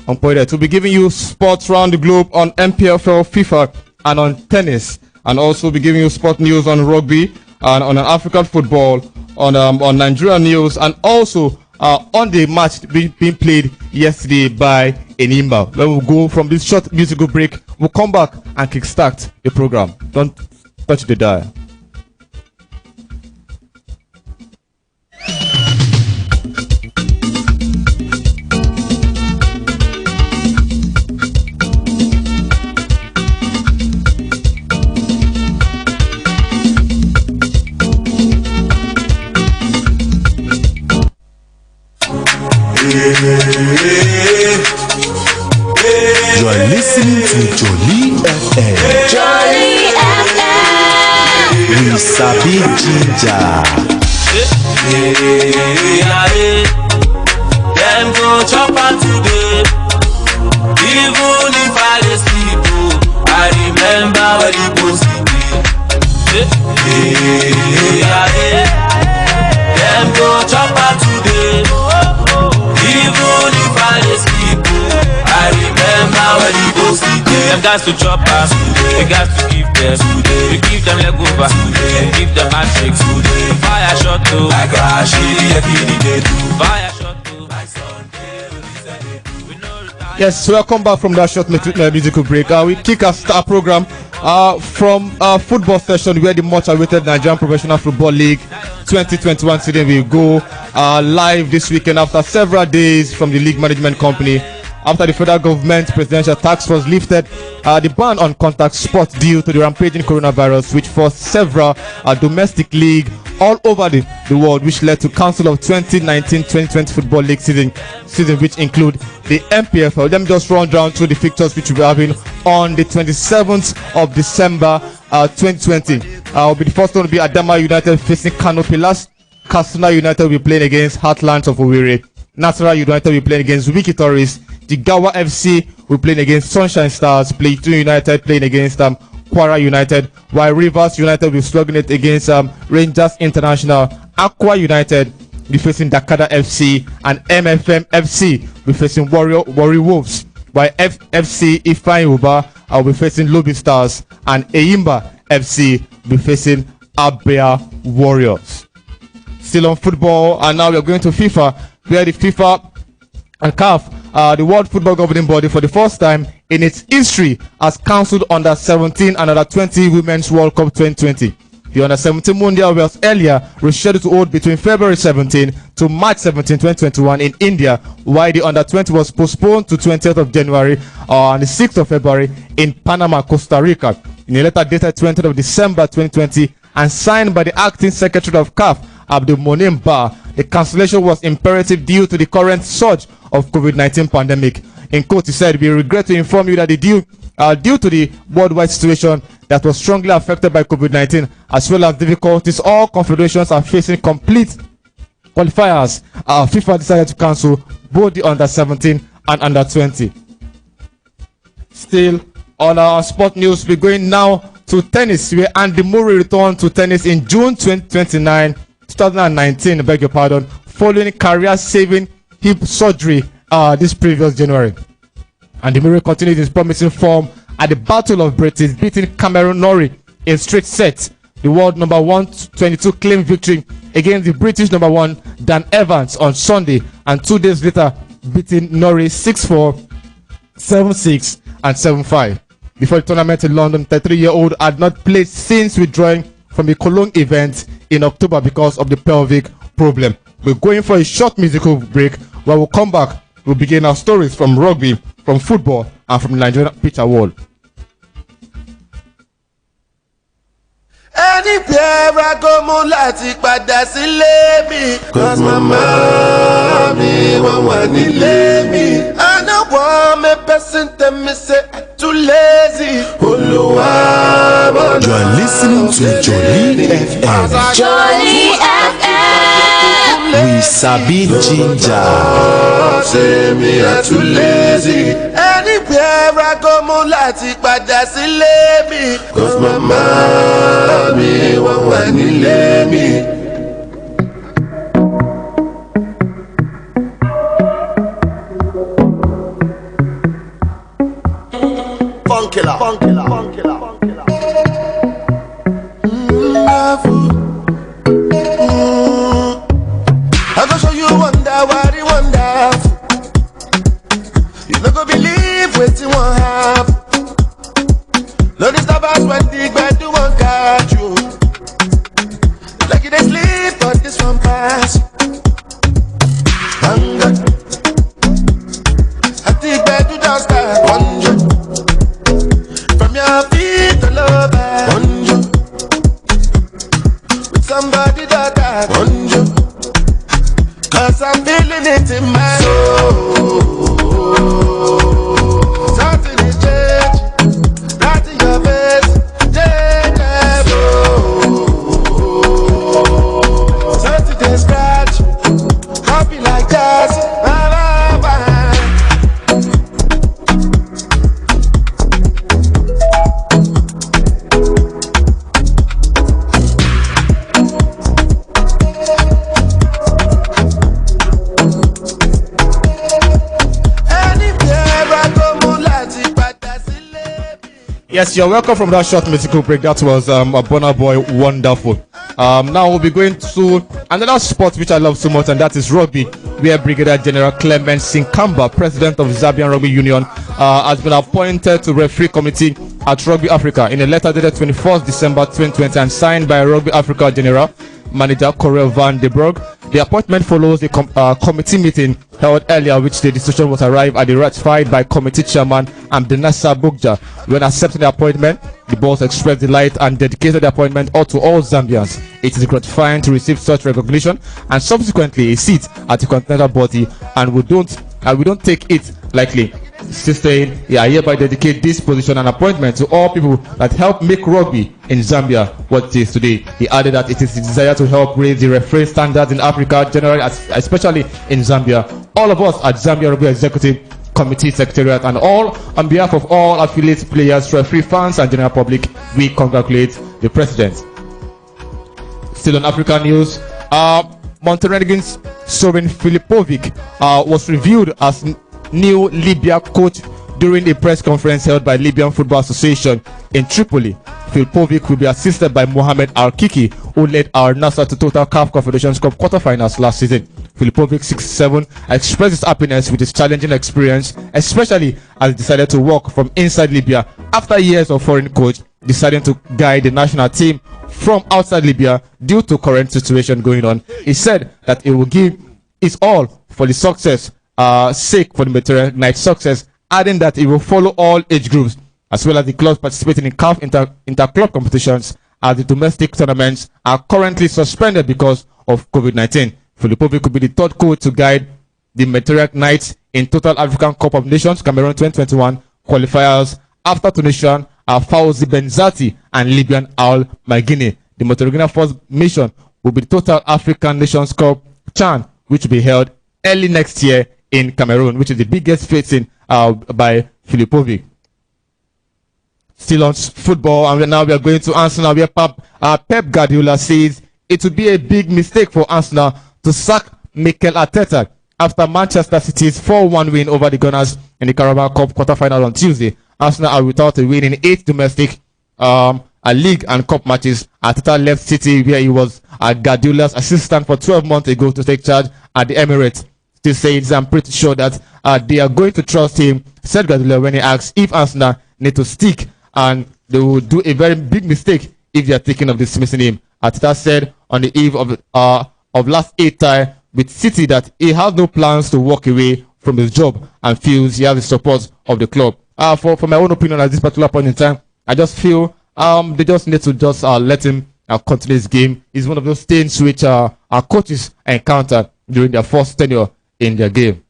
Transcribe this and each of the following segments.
Nkpoidet. We'll be giving you sports around the globe on MPFL, FIFA, and on tennis, and also be giving you sport news on rugby and on African football, on Nigerian news, and also on the match being played yesterday by Enimba. When we'll go from this short musical break, we'll come back and kickstart the program. Don't touch the dial. You are listening to Joli FM. Joli FM. We sabi ginger. Them go chop am today. Even if I dey sleep, I remember when it was them go chop am today. Even if I dey sleep, I remember when it was them guys to chop us, we got to give them. We give them leg over, and give them handshakes. Fire shot to like a shitty fire shot to like Sunday. Yes, welcome back from that short musical break. We kick our program from football session where the much awaited Nigerian Professional Football League 2021 season will go live this weekend after several days from the league management company. After the federal government presidential task force lifted the ban on contact sports due to the rampaging coronavirus, which forced several domestic league all over the world, which led to cancel of 2019-2020 football league season, which include the MPFL. Let me just run down through the fixtures which will be having on the 27th of December 2020. Will be the first one to be Adama United facing Kano Pillars. Kasuna United will be playing against Heartlands of Owerri. Nasarawa United will be playing against Wiki Tourists. Jigawa FC will be playing against Sunshine Stars. Plateau United playing against Kwara United, while Rivers United will be slugging it against Rangers International. Aqua United will be facing Dakada FC, and MFM FC will be facing Warri Wolves, while FC Ifeanyi Uba will be facing Lobby Stars, and Eyimba FC will be facing Abia Warriors. Still on football, and now we are going to FIFA, where the FIFA and CAF, the World Football Governing Body, for the first time in its history, has cancelled Under 17 and Under 20 Women's World Cup 2020. The Under 17 Mundial was earlier rescheduled to hold between February 17 to March 17, 2021 in India, while the Under 20 was postponed to 20th of January and the 6th of February in Panama, Costa Rica. In a letter dated 20th of December 2020 and signed by the acting secretary of CAF, Abdul Monem Ba, the cancellation was imperative due to the current surge of COVID-19 pandemic. In quote, he said, "We regret to inform you that due to the worldwide situation that was strongly affected by COVID-19, as well as difficulties all confederations are facing complete qualifiers, FIFA decided to cancel both the Under 17 and Under 20. Still on our sport news, we're going now to tennis, where Andy Murray returned to tennis in June 2019, beg your pardon, following career-saving hip surgery this previous January. And the Murray continued his promising form at the Battle of Britain, beating Cameron Norrie in straight sets. The world number 122 claimed victory against the British number 1 Dan Evans on Sunday, and 2 days later beating Norrie 6-4, 7-6 and 7-5. Before the tournament in London, the 33-year-old had not played since withdrawing from the Cologne event in October because of the pelvic problem. We're going for a short musical break. When we'll come back, we'll begin our stories from rugby, from football, and from the Nigerian pitch award. Anywhere I go, mo láti padà sílé mi. 'Cause mama mi wọ́n wà nílé mi. I no want me person tell me say I'm too lazy. Olúwa bọ̀nà. You are listening to Joli FM. Joli FM. We sabi ginger. Say me I'm too lazy. Anywhere I go, mo láti padà sílé mi. 'Cause mama mi wọ́n wà nílé mi. I go show you wonder, what you wonderful. You no go believe what you want have. No disturbance when the bed do one catch you. Like you dey sleep, but this one pass. Hunger. I think bed do just start wonder. From your feet all over wonder. With somebody that I wonder. Cause I'm feeling it in my soul. Something is changing, not in your face. Something is scratch, happy like jazz. Yes, you're welcome from that short musical break. That was a Burna Boy Wonderful. Now we'll be going to another sport which I love so much, and that is rugby, where Brigadier General Clement Sinkamba, president of Zambian Rugby Union, has been appointed to referee committee at Rugby Africa in a letter dated 21st December 2020 and signed by Rugby Africa General Manager Corel van den Berg. The appointment follows the committee meeting held earlier, which the decision was arrived at the ratified by committee chairman Amdenasa Bugja. When accepting the appointment, the boss expressed delight and dedicated the appointment to all Zambians. It is gratifying to receive such recognition and subsequently a seat at the continental body, and we don't take it lightly. Still saying, I hereby dedicate this position and appointment to all people that help make rugby in Zambia what it is today. He added that it is his desire to help raise the referee standards in Africa generally, especially in Zambia. All of us at Zambia Rugby Executive Committee Secretariat and all on behalf of all affiliates, players, referee fans and general public, we congratulate the president. Still on African news, Montenegrins Sorin Filipovic was reviewed as new Libya coach during a press conference held by Libyan Football Association in Tripoli. Filipovic will be assisted by Mohamed Al-Kiki, who led Al Nassr to total CAF Confederations Cup quarterfinals last season. Filipovic, 67, expressed his happiness with his challenging experience, especially as he decided to work from inside Libya after years of foreign coach, deciding to guide the national team from outside Libya due to current situation going on. He said that he will give his all for the success sake for the Mediterranean night success, adding that he will follow all age groups as well as the clubs participating in CAF inter-club competitions, as the domestic tournaments are currently suspended because of COVID-19. Filipovic could be the third coach to guide the Mediterranean Knights in total African Cup of Nations Cameroon 2021 qualifiers after Tunisian Fawzi Benzati and Libyan Al Magini. The Montenegrin first mission will be the total African Nations Cup CHAN, which will be held early next year in Cameroon, which is the biggest facing by Filipovic. Still on football, and now we are going to Arsenal, where Pep Guardiola says it would be a big mistake for Arsenal to sack Mikel Arteta after Manchester City's 4-1 win over the Gunners in the Carabao Cup quarterfinal on Tuesday. Arsenal are without a win in 8 domestic league and cup matches. Arteta left City, where he was Guardiola's assistant for 12 months ago, to take charge at the Emirates. Still says, I'm pretty sure that they are going to trust him, said Guardiola when he asked if Arsenal need to stick, and they will do a very big mistake if they are thinking of dismissing him. Arteta said on the eve of last 8 tie with City that he has no plans to walk away from his job and feels he has the support of the club. For my own opinion at this particular point in time, I just feel they just need to just let him continue his game. He's one of those things which our coaches encountered during their first tenure in their game.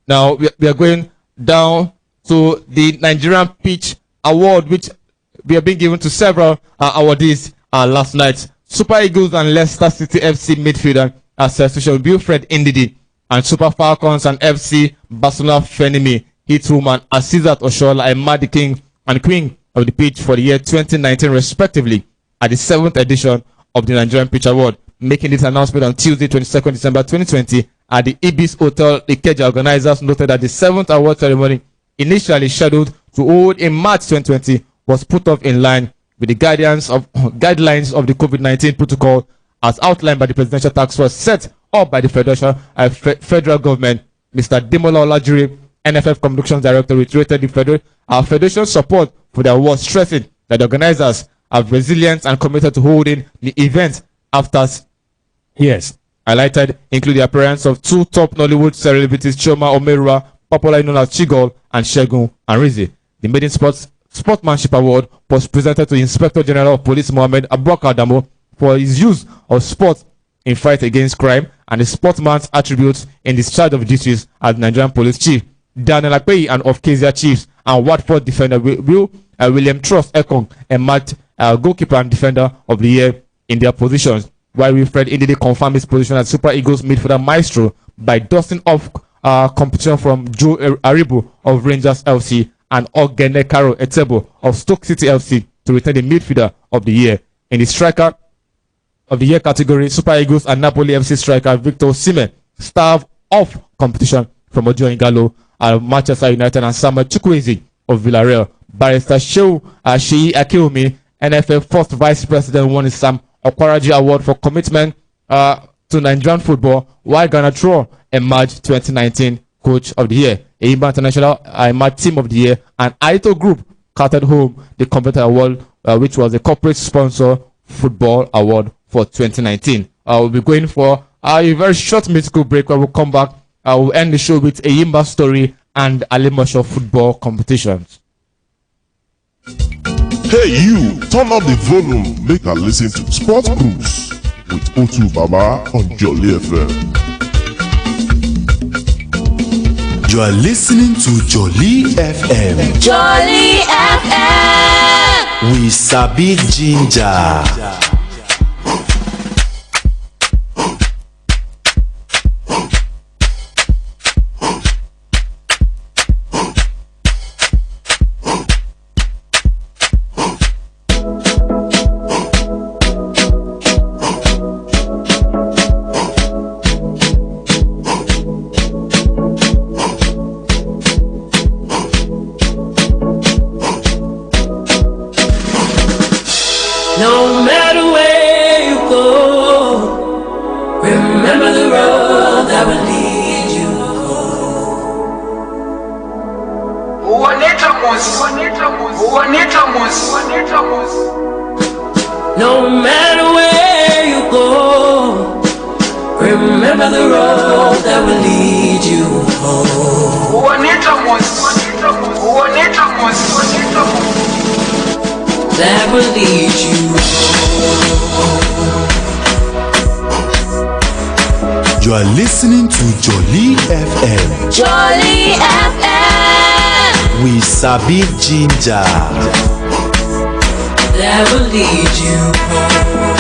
Now we are going down to the Nigerian Pitch Award, which we have been given to several awardees last night. Super Eagles and Leicester City FC midfielder association Wilfred Ndidi, and Super Falcons and FC Barcelona Fenimi Hitwoman Asizat Oshola and Madi King and Queen of the Pitch for the year 2019 respectively at the 7th edition of the Nigerian Pitch Award. Making this announcement on Tuesday 22nd December 2020 at the Ibis Hotel Ikeja, organizers noted that the 7th award ceremony, initially scheduled to hold in March 2020 was put off in line with the guidelines of the COVID-19 protocol as outlined by the Presidential Task Force set up by the federal government. Mr. Demola Olajire, NFF Communications Director, reiterated the federation's support for the award, stressing that the organizers are resilient and committed to holding the event after years. Highlighted include the appearance of two top Nollywood celebrities, Choma Omerua, popularly known as Chigol, and Shegun Arizi. The Maiden Sportsmanship Award was presented to Inspector General of Police Mohammed Abubakar Adamo for his use of sport in fight against crime and the sportsman's attributes in discharge of duties as Nigerian Police Chief. Daniel Akpeyi and of Kezia Chiefs and Watford defender William Trust Ekong emerged goalkeeper and defender of the year in their positions, while Wilfred Indidi confirmed his position as Super Eagles midfielder maestro by dusting off competition from Joe Aribo of Rangers FC and Ogene Karo Etebo of Stoke City FC to retain the midfielder of the year. In the striker of the year category, Super Eagles and Napoli FC striker Victor Osimhen starved off competition from Ojo Ingalo and Manchester United and Samuel Chukwueze of Villarreal. Barrister Shehu Akiomi, NFL first vice president, won his Sam Okwaraji Award for commitment to Nigerian football, while Ghana Troll emerged 2019 Coach of the Year. Eimba International emerged Team of the Year, and Aito Group carted home the Competitor Award, which was the corporate sponsor football award for 2019. We'll be going for a very short musical break where we'll come back. We'll end the show with a Yimba story and Alimosho football competitions. Hey you, turn up the volume, make a listen to Sport Cruise with Otu Baba on Joli FM. You are listening to Joli FM. Joli FM. We sabi ginger. No matter where you go, remember the road that will lead you home. No matter where you go, remember the road that will lead you home. That will lead you home. You are listening to Joli FM. Joli FM. We sabi ginger. That will lead you home.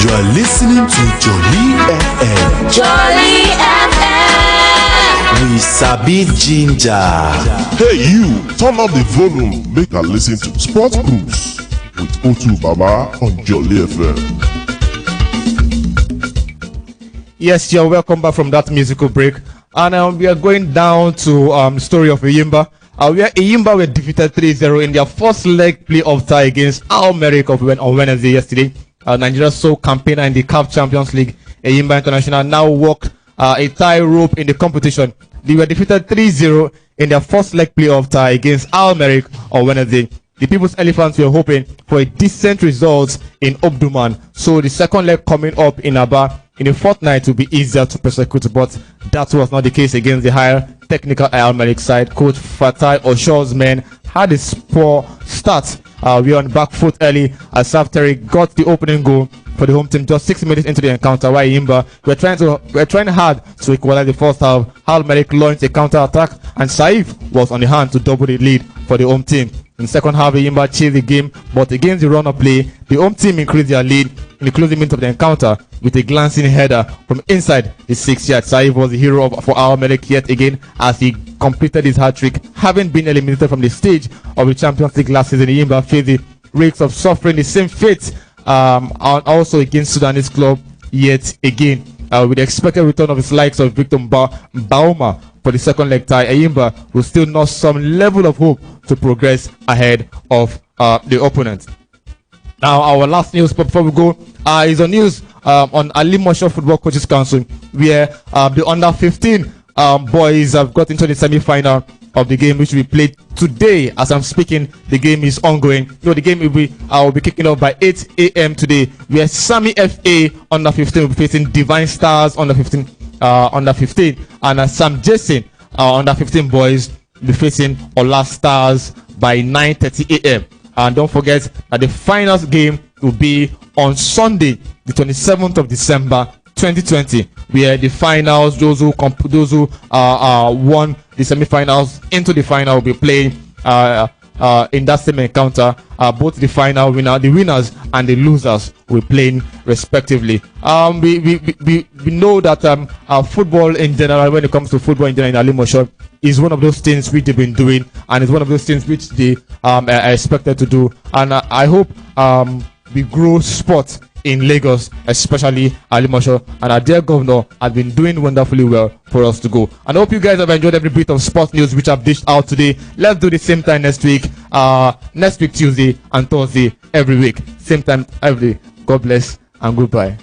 You are listening to Joli FM. Joli FM. We sabi ginger. Hey you, turn up the volume, make a listen to Sport Cruise with Otu Baba on Joli FM. Yes, you're welcome back from that musical break. And we are going down to story of Eyimba. Where Eyimba were defeated 3-0 in their first leg playoff tie against Al Merrick on Wednesday yesterday. Nigeria's sole campaigner in the CAF Champions League, Eyimba International, now walked a tie rope in the competition. They were defeated 3-0 in their first leg playoff tie against Al Merrick on Wednesday. The People's Elephants were hoping for a decent result in Obduman, so the second leg coming up in Aba in a fortnight will be easier to prosecute, but that was not the case against the higher technical Al Merrick side. Coach Fatai Osho's men had a poor start. We were on back foot early as Saftari got the opening goal for the home team just 6 minutes into the encounter. While Eyimba were trying hard to equalize the first half. Al Merrick launched a counter attack and Saif was on the hand to double the lead for the home team. In the second half, Eyimba chased the game, but against the run of play, the home team increased their lead in the closing minute of the encounter with a glancing header from inside the 6-yard. Saif was the hero for our medic yet again as he completed his hat-trick, having been eliminated from the stage of the Champions League last season. Yimba faced the risks of suffering the same fate also against Sudanese club yet again. With the expected return of his likes of Victor Bauma for the second leg tie, Ayimba will still notch some level of hope to progress ahead of the opponent. Now, our last news before we go is a news on Ali Mosho Football Coaches Council, where the under 15 boys have got into the semi-final of the game, which we played today. As I'm speaking, the game is ongoing. The game will be kicking off by 8 a.m. today, where Sami FA under 15 will be facing Divine Stars under 15, and Sam Jason under 15 boys will be facing Ola Stars by 9:30 a.m. And don't forget that the finals game will be on Sunday, the 27th of December 2020, where the finals, those who won the semi-finals into the final will be playing in that same encounter. Both the winners and the losers will be playing respectively. We know that football in general, when it comes to football in general in Ali Mosho, is one of those things which they've been doing, and it's one of those things which they are expected to do. And I hope we grow sport in Lagos, especially Ali Mosho, and our dear governor has been doing wonderfully well for us to go. And I hope you guys have enjoyed every bit of sports news which I've dished out today. Let's do the same time next week Tuesday and Thursday every week, same time every day. God bless and goodbye.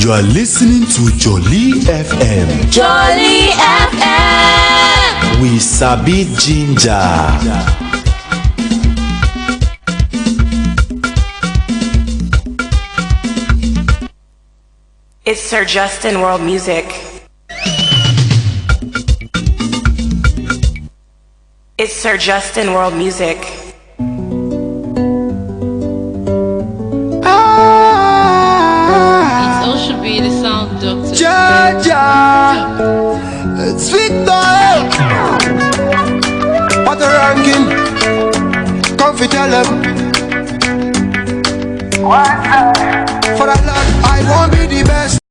You are listening to Joli FM. Joli FM. We sabi ginger. It's Sir Justin World Music. It's Sir Justin World Music. It all should be the sound doctor. Jaja, it's Victor. What a ranking. Come fi tell them. For that love, I won't be the best.